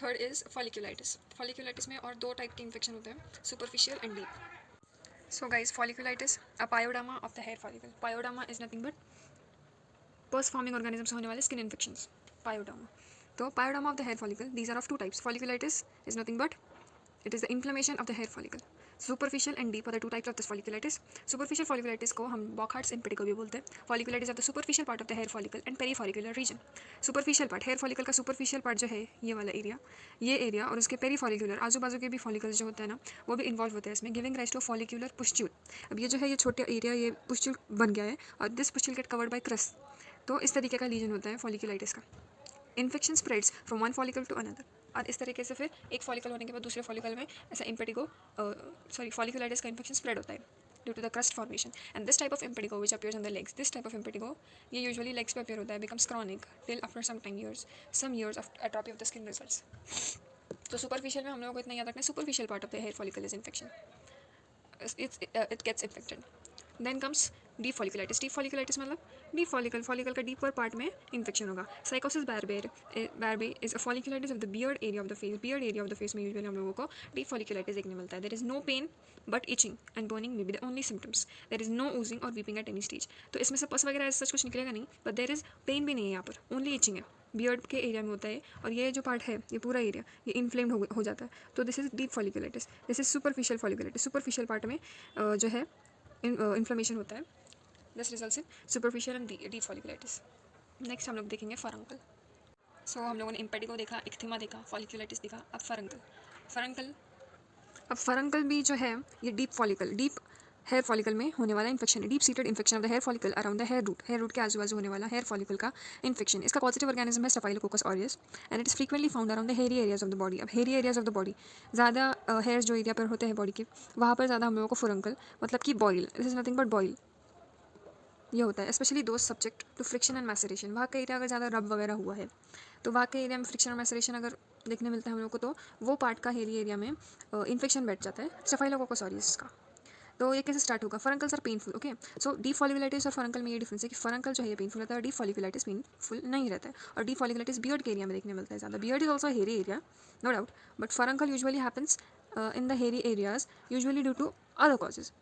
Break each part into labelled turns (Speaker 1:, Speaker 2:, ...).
Speaker 1: Third is folliculitis. Folliculitis में और दो टाइप के इन्फेक्शन होते हैं, superficial and deep. So guys, folliculitis a pyoderma of the hair follicle. Pyoderma is nothing but pus forming organism से होने वाले स्किन इन्फेक्शंस, पायोडामा। तो pyoderma of the hair follicle, these are of two types. Folliculitis is nothing but it is the inflammation of the hair follicle. Superficial and deep are the two types of this folliculitis. Superficial folliculitis को हम Bockhardt's impetigo भी बोलते हैं. Folliculitis of the superficial part of the hair follicle and perifollicular region. Superficial part, hair follicle का superficial part जो है ये वाला एरिया, ये एरिया और उसके perifollicular आजू बाजू के भी follicles जो होते हैं ना वो भी इन्वॉल्व होते हैं इसमें, giving rise to follicular pustule. अब ये जो है ये छोटा एरिया ये pustule बन गया है और this pustule get covered by crust. तो इस तरीके का लीजन होता है folliculitis का. Infection spreads from one follicle to another, और इस तरीके से फिर एक फॉलिकल होने के बाद दूसरे फॉलिकल में ऐसा इम्पेटिगो फॉलिकुलाइटिस का इन्फेक्शन स्प्रेड होता है due to the crust formation. And this type of impetigo which appears on the legs, this type of impetigo ये यूजुअली लेग्स पे अपीयर होता है, becomes chronic till after some years of atrophy of the skin results. तो superficial में हम लोगों को इतना याद रखना है, superficial part of the hair follicle is infection, it gets infected. Then comes deep folliculitis. Deep folliculitis मतलब डीप फॉलिकल का डीपर पार्ट में इन्फेक्शन होगा. Sycosis barbae is a folliculitis of the beard area of the face. Beard area of the face में usually हम लोगों को deep folliculitis देखने मिलता है. There is no pain but itching and burning may be the only symptoms. There is no oozing or weeping at any stage. तो इसमें से पस वगैरह सच कुछ निकलेगा नहीं, बट देयर इज पेन भी नहीं है यहाँ पर, ओनली इचिंग है. बियर्ड के एरिया में होता है और ये जो पार्ट है ये पूरा एरिया ये इन्फ्लेम्ड हो जाता है. तो this is deep folliculitis. This is superficial folliculitis. Superficial part में जो है इन्फ्लेमेशन होता है. This results in superficial and deep folliculitis. Next हम लोग देखेंगे फरंकल. सो हम लोगों ने इम्पेटिगो देखा, इक्थिमा देखा, फॉलिकुलाइटिस देखा, अब फरंकल. अब फरंकल भी जो है ये डीप हेयर फॉलिकल में होने वाला इन्फेक्शन है. Deep seated infection of the hair follicle around the hair root के आजू बाजू होने वाला हेयर फॉलिकल का इन्फेक्शन. इसका पॉजिटिव ऑर्गेनिज्म है staphylococcus aureus and it is frequently found around the hairy areas of the body. अब hairy areas of the body ज़्यादा हेयर्स जो एरिया पर होते हैं बॉडी के वहाँ पर ज़्यादा हम लोगों को फुरंकल मतलब कि boil, this is nothing but boil ये होता है. स्पेशली दोस्त subject to friction and maceration. वहाँ का एरिया अगर ज़्यादा रब वगैरह हुआ है तो वहाँ के एरिया में फ्रिक्शन और मैसरेशन अगर देखने मिलता है हम लोग को तो वो पार्ट का हेरी एरिया में इन्फेक्शन बैठ जाता है स्टेफाइलोकोकस ऑरियस का. तो ये कैसे स्टार्ट होगा? Furuncles are painful. Okay, so deep folliculitis और फरंकल में ये डिफरेंस है कि फरंकल जो है ये पेनफुल रहता है और डीप फॉलिकुलाइटिस पेनफुल नहीं रहता है. और डीप फॉलिकुलाइटिस बियर्ड के एरिया में देखने मिलता है ज़्यादा. Beard is also hairy area no doubt, but furuncle usually happens in the hairy areas usually due to other causes.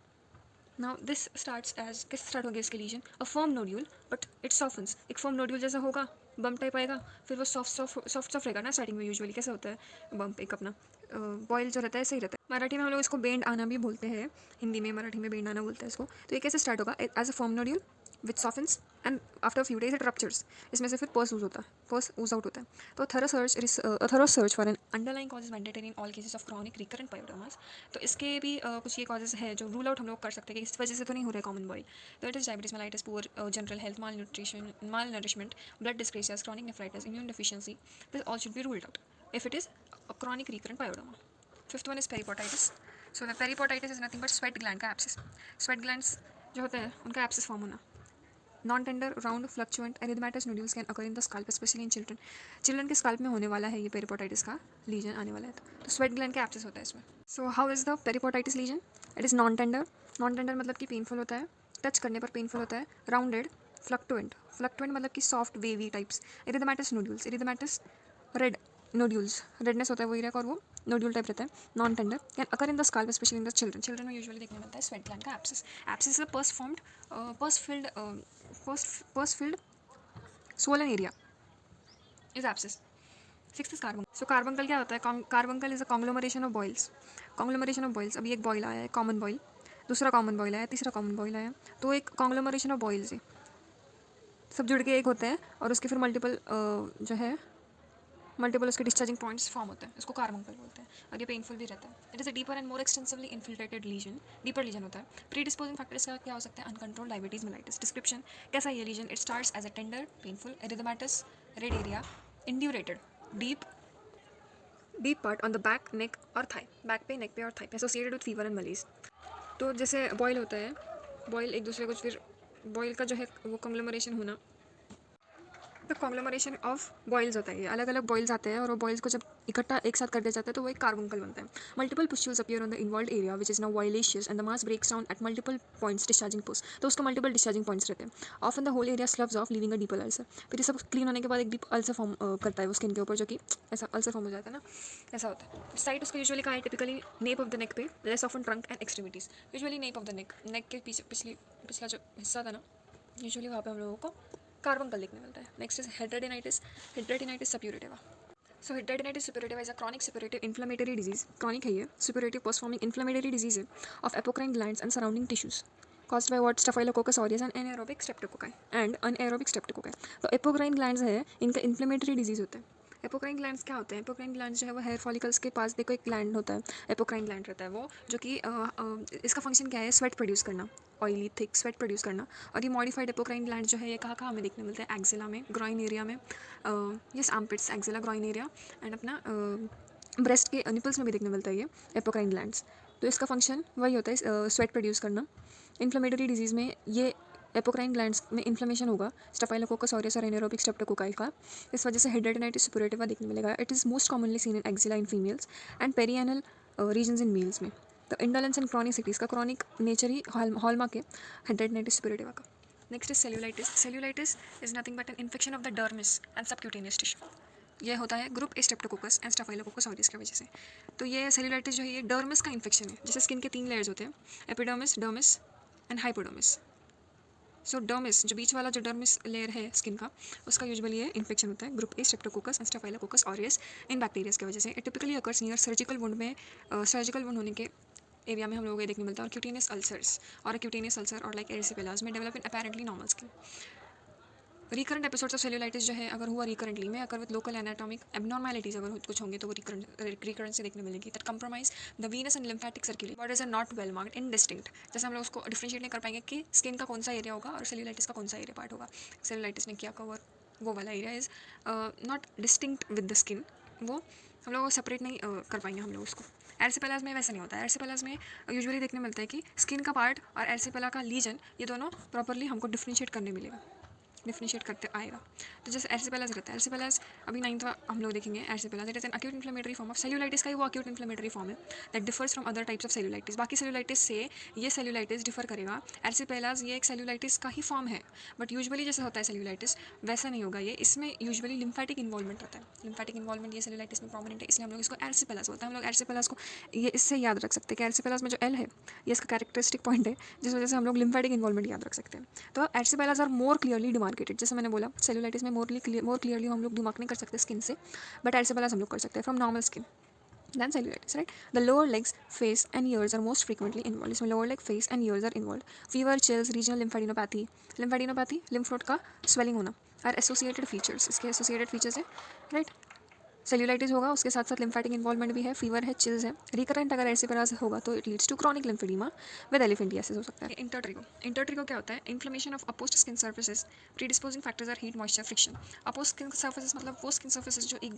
Speaker 1: Now this starts as कैसे स्टार्ट हो गया इसके lesion? A firm nodule but it softens. एक firm nodule जैसा होगा, bump type आएगा, फिर वो सॉफ्ट रहेगा ना. स्टार्टिंग में यूजुअली कैसे होता है बम्प एक अपना बॉयल जो रहता है सही रहता है. मराठी में हम लोग इसको बेंड आना भी बोलते हैं, हिंदी में मराठी में बेंड आना बोलते हैं इसको. तो ये कैसे स्टार्ट होगा? As a firm nodule which softens and after few days it ruptures. इसमें से फिर पर्स ऊज आउट होता है. तो thorough search for an underlying cause is mandatory in all cases of chronic recurrent pyodermas. तो इसके भी कुछ ये कॉजेज है जो रूल आउट हम लोग कर सकते हैं कि इस वजह से तो नहीं हो रहा है कॉमन बॉयल. तो it is diabetes mellitus, poor general health, malnourishment, blood dyscrasias, chronic nephritis, immune deficiency. This all should be ruled out if it is a chronic recurrent pyodoma. Fifth one is periportitis. So the periportitis is nothing but sweat gland का abscess. Sweat glands जो होते हैं उनका abscess form होना. Non-tender, round, fluctuant, erythematous nodules can occur in the scalp, especially in children. Children के scalp में होने वाला है ये periportitis का lesion आने वाला है. तो sweat gland का abscess होता है इसमें. So how is the periportitis lesion? It is non-tender. Non-tender मतलब कि painful होता है, touch करने पर painful होता है, rounded, fluctuant मतलब कि soft wavy types. Erythematous nodules, erythematous red nodules, redness होता है वो एरिया का और वो नोड्यूल टाइप रहता है. Non tender, can occur in the scalp specially in the children में यूजुअली देखने मिलता है स्वेट ग्लैंड का abscess. Abscess is pus filled swollen area is abscess. Sixth is carbon. So carbuncle क्या होता है? Carbuncle is a conglomeration of boils. अभी एक बॉयल आया है, कॉमन बॉयल, दूसरा कॉमन बॉयल आया, तीसरा कॉमन बॉयल आया. तो एक कॉन्ग्लोमरेशन ऑफ बॉयल्स है, सब जुड़ के एक होते हैं और उसके फिर मल्टीपल उसके डिस्चार्जिंग पॉइंट्स फॉर्म होते हैं. इसको कार्बंकल बोलते हैं और ये पेनफुल भी रहता है. It is a deeper and more extensively infiltrated lesion. Deeper lesion होता है. प्री डिस्पोजिंग फैक्टर्स का क्या हो सकता है? Uncontrol diabetes mellitus. डिस्क्रिप्शन कैसा है ये lesion? It starts as a tender painful erythematous red area indurated deep part on the back, neck और थाई. बैक पे, नेक पे और थाई पे associated with fever and malaise. तो जैसे बॉयल होता है, बॉयल एक दूसरे को फिर बॉयल का जो है वो कंग्लोमरेशन होना द कॉन्ग्लोमरेशन ऑफ बॉयल्स होता है, ये अलग अलग बॉयल्स आते हैं और वो बॉयल्स को जब इकट्ठा एक साथ कर दिया जाता है तो वो एक कार्बुंकल बनता है. Multiple pustules appear on the involve area which is now violaceous and the mass breaks down at multiple points discharging pus. तो उसको मल्टीपल डिस्चार्जिंग पॉइंट्स रहते हैं. Often the whole area sloughs off leaving a deeper ulcer. फिर ये सब clean होने के बाद एक डीप अल्सर फॉर्म करता है वो स्किन के ऊपर, जो कि ऐसा अल्सर फॉर्म हो जाता है ना, ऐसा होता है. साइट उसका यूजुअली कहाँ है? Typically nape of the neck पे, less often trunk and extremities. Usually nape of the neck, neck के पीछे पिछला जो हिस्सा था ना, यूजुअली वहाँ पे हम लोगों को कार्बन देखने मिलता है. Next is hidradenitis. Hidradenitis suppurativa. So hidradenitis suppurativa is a chronic suppurative inflammatory disease. Chronic है ये, suppurative pus forming inflammatory disease है of apocrine glands and surrounding tissues caused by what? Staphylococcus aureus and anaerobic streptococci तो apocrine glands है, इनका inflammatory disease होता है. Apocrine glands क्या होते हैं? एपोक्राइन ग्लैंड्स जो है वो हेयर फॉलिकल्स के पास देखो एक ग्लैंड होता है, एपोक्राइन ग्लैंड रहता है वो, जो कि इसका फंक्शन क्या है? स्वेट प्रोड्यूस करना, ऑयली थिक स्वेट प्रोड्यूस करना. और ये मॉडिफाइड एपोक्राइन ग्लैंड जो है ये कहाँ कहाँ हमें देखने मिलता है? एक्जिला में, ग्रॉइन एरिया में, yes armpits, axilla, groin area and अपना ब्रेस्ट के निपल्स में भी देखने मिलता है ये एपोक्राइन ग्लैंड्स. तो इसका फंक्शन वही होता है, स्वेट प्रोड्यूस करना. इन्फ्लेमेटरी डिजीज़ में ये एपोक्राइन ग्लैंड्स में इन्फ्लेमेशन होगा, स्टाफाइलोकोकस ऑरियस और एनारोबिक स्ट्रेप्टोकोकाई का. इस वजह से हेड्रेटिनाइटिस सप्यूरेटिवा देखने मिलेगा. It is most commonly seen in axilla in females and perianal regions in males में. तो इंडोलेंस एंड क्रॉनिसिटीज़ का क्रॉनिक नेचर ही हॉलमार्क है हेड्रेटिनाइटिस सप्यूरेटिवा का. Next is cellulitis. Cellulitis is nothing but an infection of the dermis and subcutaneous tissue. ये होता है group A Streptococcus and स्टाफाइलोकोकस aureus की वजह से. तो ये सेल्यूलाइटिस जो है ये डर्मिस का इन्फेक्शन है. जैसे स्किन के 3 लेयर्स होते हैं, epidermis, dermis and hypodermis. So dermis, जो बीच वाला जो डर्मिस लेयर है स्किन का, उसका यूजुअली ये इन्फेक्शन होता है group A Streptococcus and स्टाफाइलोकोकस aureus in bacterias की वजह से. It typically occurs near surgical wound में, सर्जिकल वुंड होने के एरिया में हम लोगों को ये देखने मिलता है. और क्यूटेनियस अल्सर्स और क्यूटेनियस अल्सर और लाइक एरिसिपेलाज में develop in apparently normal skin. Recurrent episodes of cellulitis जो है अगर हुआ रिकरेंटली में, अगर विद लोकल एनाटॉमिक एबनॉर्मैलिटीज अगर कुछ होंगे तो वो रिकरेंट से देखने मिलेगी. That compromise the venous and lymphatic circulation bodies are not well marked indistinct. जैसे हम लोग उसको डिफरेंशिएट नहीं कर पाएंगे कि स्किन का कौन सा एरिया होगा और सेल्यूलाइटिस का कौन सा एरिया पार्ट होगा. सेल्यूलाइटिस ने किया कवर, वो वाला area is not distinct with the skin, वो हम लोग सेपरेट नहीं कर पाएंगे हम लोग उसको. एरिसिपेलाज में वैसा नहीं होता है. एरिसिपेलाज में यूजुअली देखने मिलता है कि स्किन का पार्ट और एरिसिपेला का लीजन ये दोनों प्रॉपरली हमको डिफरेंशिएट करने मिलेगा, डिफरेंशिएट करते आएगा. तो जैसे एरिसिपेलाज रहता है, एरिसिपेलाज अभी 9th हम लोग देखेंगे. Erysipelas it is an acute inflammatory form of cellulitis का ही वो एक्यूट इन्फ्लेमेटरी फॉर्म है that differs from other types of cellulitis. बाकी सेल्यूलाइटिस से ये सेल्यूलाइटिस डिफर करेगा. एरिसिपेलाज ये एक सेल्यूलाइटिस का ही फॉर्म है, बट यूजुअली जैसे होता है सेल्यूलाइटिस वैसा नहीं होगा ये. इसमें यूजुअली लिम्फेटिक इन्वॉल्वमेंट रहता है. लिम्फेटिक इन्वॉल्वमेंट ये सेल्यूलाइटिस में प्रोमिनेंट है, इसलिए हम लोग इसको एरिसिपेलाज बोलते हैं. हम लोग एरिसिपेलाज को ये इससे याद रख सकते हैं कि एरिसिपेलाज में जो एल है ये इसका कैरेक्टरिस्टिक पॉइंट है, जिस वजह से हम लोग लिम्फेटिक इन्वॉल्वमेंट याद रख सकते हैं. तो एरिसिपेलाज आर मोर क्लियरली डिमार्केटेड. जैसे मैंने बोला सेल्यूलाइटिस में मोर क्लियरली हम लोग डिमार्क नहीं कर सकते स्किन से, बट एरिसिपेलाज हम लोग कर सकते हैं from normal skin than cellulitis, right? The lower legs, face and ears are most frequently involved. इसमें lower leg, face and ears are involved. Fever, chills, regional lymphadenopathy, lymph node का swelling होना are associated features. इसके associated features है, right? Cellulitis होगा, उसके साथ साथ lymphatic involvement भी है, फीवर है, चिल्स है. रिकरेंट अगर एरिसिपेलाज होगा तो it leads to chronic lymphedema with elephantiasis हो सकता है. इंटरट्रिगो क्या होता है? Inflammation of opposed skin surfaces. Predisposing factors are heat, moisture, friction. Opposed skin surfaces मतलब वो स्किन सर्फेसेस जो एक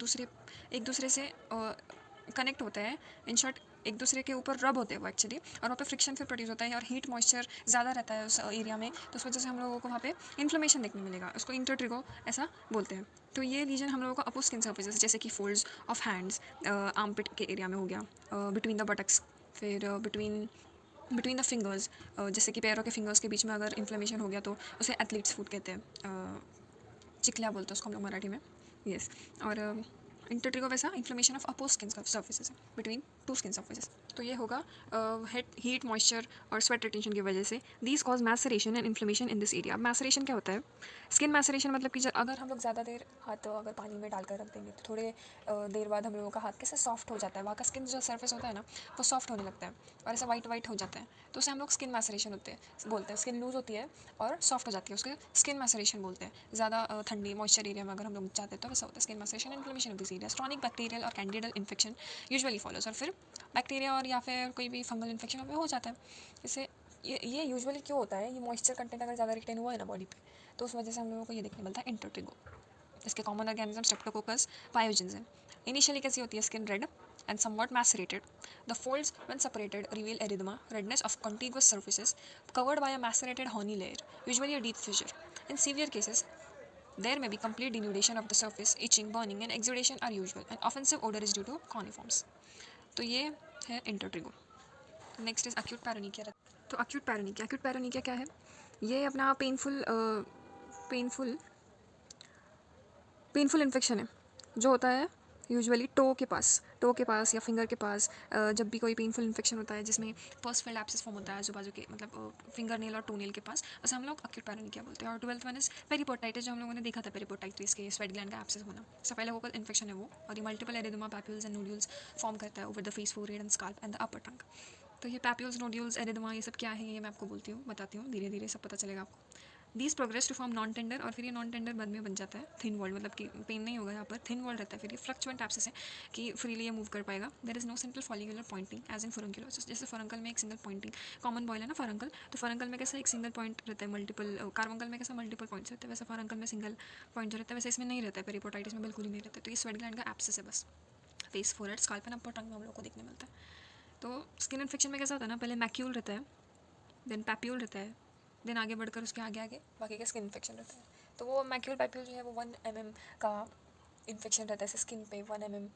Speaker 1: दूसरे से कनेक्ट होते हैं, इन शॉर्ट एक दूसरे के ऊपर रब होते हैं वो एक्चुअली, और वहाँ पे फ्रिक्शन फिर प्रोड्यूस होता है और हीट मॉइस्चर ज़्यादा रहता है उस एरिया में, तो उस वजह से हम लोगों को वहाँ पे इन्फ्लेमेशन देखने मिलेगा. उसको इंटरट्रिगो ऐसा बोलते हैं. तो ये रीजन हम लोगों को अपोज स्किन सर्फेसेस जैसे कि फोल्ड्स ऑफ हैंड्स, आर्मपिट के एरिया में हो गया, बिटवीन द बटक्स, फिर बिटवीन द फिंगर्स, जैसे कि पैरों के फिंगर्स के बीच में अगर इन्फ्लेमेशन हो गया तो उसे एथलीट्स फूट कहते हैं, चिकलिया बोलते हैं उसको हम लोग मराठी में, यस. और इंटरट्रिगो वैसा inflammation of opposed skin surfaces between 2 skin surfaces. तो ये होगा हीट, मॉइस्चर और स्वेट रिटेंशन की वजह से. These cause maceration and inflammation in this area. Maceration क्या होता है? स्किन मैसरेशन मतलब कि अगर हम लोग ज़्यादा देर हाथ अगर पानी में डालकर रख देंगे तो थोड़े देर बाद हम लोगों का हाथ कैसे सॉफ्ट हो जाता है, वहाँ का स्किन जो सर्फेस होता है ना वो सॉफ्ट होने लगता है और ऐसा वाइट हो जाता है, तो उसे हम लोग स्किन मैसरेशन बोलते हैं. स्किन लूज होती है और सॉफ्ट हो जाती है, उसके स्किन मैसरेशन बोलते हैं. ज़्यादा ठंडी मॉइस्चर एरिया में अगर हम लोग जाते हैं तो वैसा होता है skin maceration, inflammation of this area. Chronic bacterial और कैंडिडल इन्फेक्शन यूजुअली फॉलोज, और फिर बैक्टीरिया और या फिर कोई भी फंगल इन्फेक्शन हो जाता है. इससे ये यूजुअली क्यों होता है? ये मॉइस्चर कंटेंट अगर ज़्यादा रिटेन हुआ है ना बॉडी पे, तो उस वजह से हम लोगों को ये देखने मिलता है इंटरट्रिगो. इसके कॉमन ऑर्गेनिज्म स्ट्रेप्टोकोकस पायोजेंस हैं. इनिशियली कैसी होती है? Skin red and somewhat macerated. The folds, when separated, reveal erythema, redness of contiguous surfaces covered by a macerated horny layer, usually a deep fissure. In severe cases, There may be complete denudation of the surface, itching, burning and exudation are usual. An offensive odor is due to coniforms. तो ये है intertrigo. Next is acute paronychia. तो acute पैरानीकिया क्या है? ये अपना painful infection है जो होता है यूजुअली टो के पास या फिंगर के पास. जब भी कोई पेनफुल इन्फेक्शन होता है जिसमें पर्स फील्ड एब्सेस फॉर्म होता है आजू बाजू के, मतलब फिंगर नेल और टो नेल के पास, उसे हम लोग अक्यूट पैरानीकिया बोलते हैं. और 12th वन इज पेरिपोर्टाइटिस, जो हम लोगों ने देखा था पेरिपोर्टाइटिस के स्वेट ग्लैंड का एब्सेस होना. स्टाफाइलोकोकल इन्फेक्शन है वो, और ये multiple erythema, papules and nodules form करता है over the face, forehead and scalp and the upper trunk. तो ये पैप्यूल्स, नोड्यूल्स, एरिथेमा, ये सब क्या है ये मैं आपको बताती हूँ धीरे धीरे सब पता चलेगा आपको. These progress to form non tender, और फिर ये नॉन टेंडर बाद में बन जाता है थिन वॉल्ड, मतलब कि पेन नहीं होगा यहाँ पर, थिन वॉल्ड रहता है. फिर ये फ्लक्चुएंट एब्सेस है कि फ्रीली ये मूव कर पाएगा. There is no central follicular pointing as in furunculosis. जैसे फरंकल में एक सिंगल पॉइंटिंग, कॉमन बॉयल है ना फरंकल, तो फरंकल में कैसा एक सिंगल पॉइंट रहता है, मल्टीपल, कार्बंकल में कैसा मल्टीपल पॉइंट्स रहते हैं, वैसे फरंकल में सिंगल पॉइंट जो रहता है वैसे इसमें नहीं रहता है. पेरिपोर्टाइटिस में बिल्कुल ही नहीं रहता है. तो ये स्वेट ग्लैंड का एब्सेस है बस. Face, forehead, scalp and upper trunk में हम लोग को देखने मिलता है. तो स्किन इन्फेक्शन में कैसा होता है ना, पहले मैक्यूल रहता है, देन पैप्यूल रहता है, देन आगे बढ़कर उसके आगे बाकी का स्किन इन्फेक्शन रहता है. तो वो मैक्यूल पैप्यूल जो है वो 1 mm का इन्फेक्शन रहता है स्किन पे, 1 mm